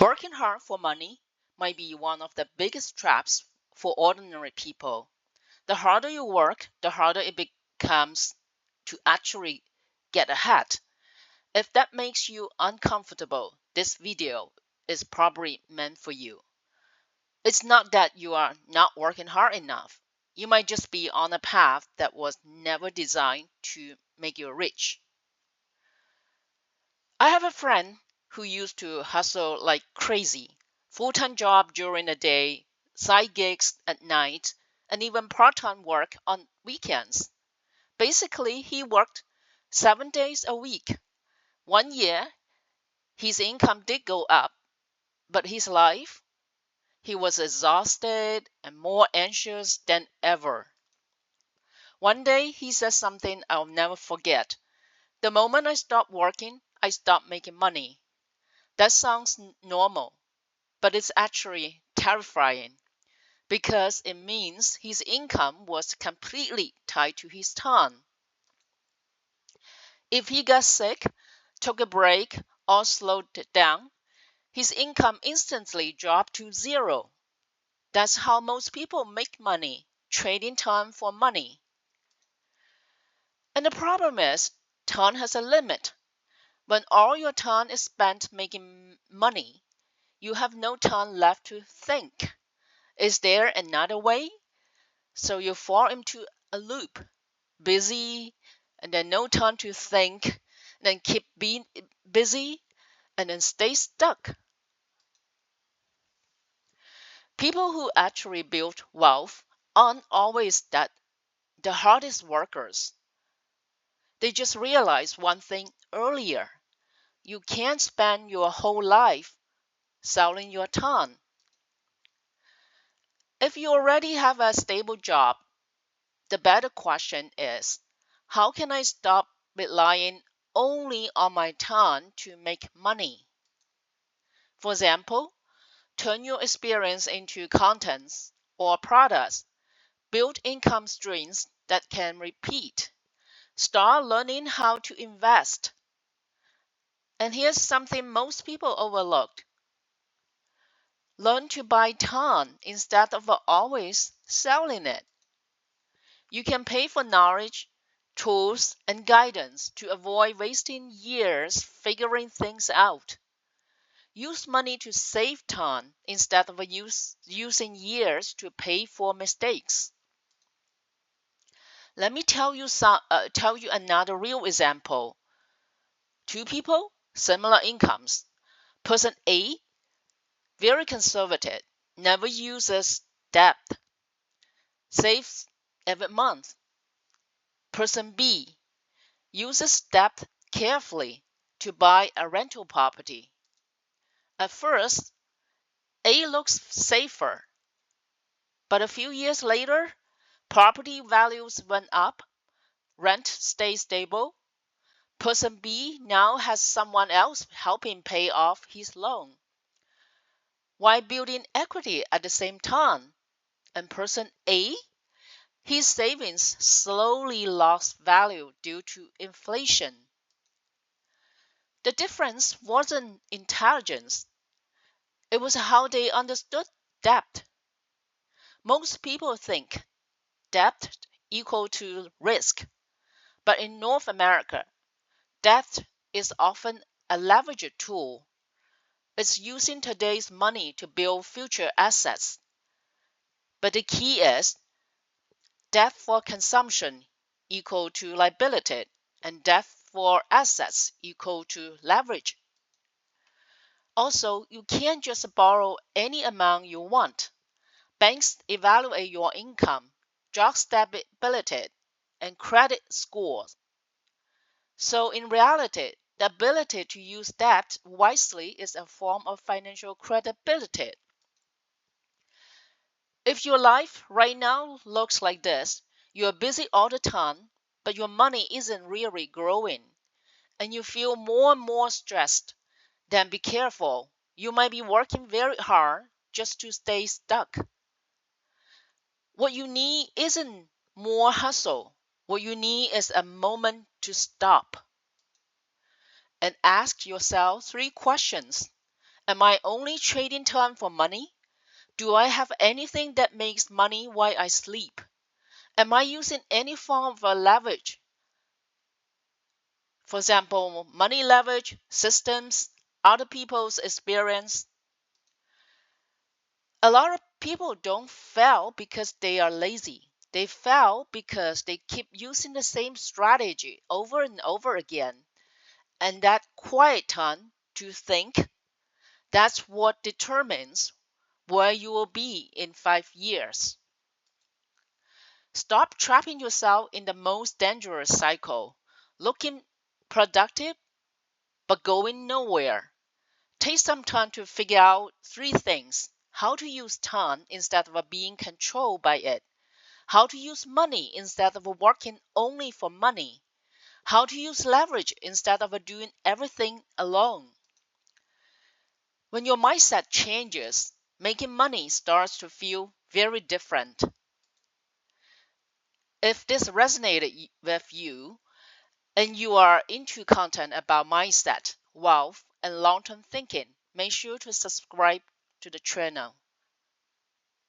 Working hard for money might be one of the biggest traps for ordinary people. The harder you work, the harder it becomes to actually get ahead. If that makes you uncomfortable, this video is probably meant for you. It's not that you are not working hard enough. You might just be on a path that was never designed to make you rich. I have a friend who used to hustle like crazy. Full-time job during the day, side gigs at night, and even part-time work on weekends. Basically, he worked 7 days a week. One year, his income did go up, but his life, he was exhausted and more anxious than ever. One day, he said something I'll never forget. The moment I stopped working, I stopped making money. That sounds normal, but it's actually terrifying because it means his income was completely tied to his time. If he got sick, took a break, or slowed down, his income instantly dropped to zero. That's how most people make money, trading time for money. And the problem is, time has a limit. When all your time is spent making money, you have no time left to think. Is there another way? So you fall into a loop, busy, and then no time to think, then keep being busy, and then stay stuck. People who actually build wealth aren't always the hardest workers. They just realize one thing earlier. You can't spend your whole life selling your time. If you already have a stable job, the better question is, how can I stop relying only on my time to make money? For example, turn your experience into contents or products. Build income streams that can repeat. Start learning how to invest. And here's something most people overlook. Learn to buy time instead of always selling it. You can pay for knowledge, tools, and guidance to avoid wasting years figuring things out. Use money to save time instead of using years to pay for mistakes. Let me tell you another real example. Two people, similar incomes. Person A, very conservative, never uses debt, saves every month. Person B uses debt carefully to buy a rental property. At first, A looks safer, but a few years later, property values went up, rent stayed stable. Person B now has someone else helping pay off his loan while building equity at the same time. And person A, his savings slowly lost value due to inflation. The difference wasn't intelligence, it was how they understood debt. Most people think debt equal to risk, but in North America, debt is often a leverage tool. It's using today's money to build future assets. But the key is debt for consumption equal to liability, and debt for assets equal to leverage. Also, you can't just borrow any amount you want. Banks evaluate your income, job stability, and credit scores. So in reality, the ability to use debt wisely is a form of financial credibility. If your life right now looks like this, you're busy all the time, but your money isn't really growing, and you feel more and more stressed, then be careful. You might be working very hard just to stay stuck. What you need isn't more hustle. What you need is a moment to stop and ask yourself three questions. Am I only trading time for money? Do I have anything that makes money while I sleep? Am I using any form of a leverage? For example, money leverage, systems, other people's experience. A lot of people don't fail because they are lazy. They fail because they keep using the same strategy over and over again. And that quiet time to think, that's what determines where you will be in 5 years. Stop trapping yourself in the most dangerous cycle, looking productive but going nowhere. Take some time to figure out three things: how to use time instead of being controlled by it, how to use money instead of working only for money, how to use leverage instead of doing everything alone. When your mindset changes, making money starts to feel very different. If this resonated with you and you are into content about mindset, wealth, and long term thinking, make sure to subscribe to the channel.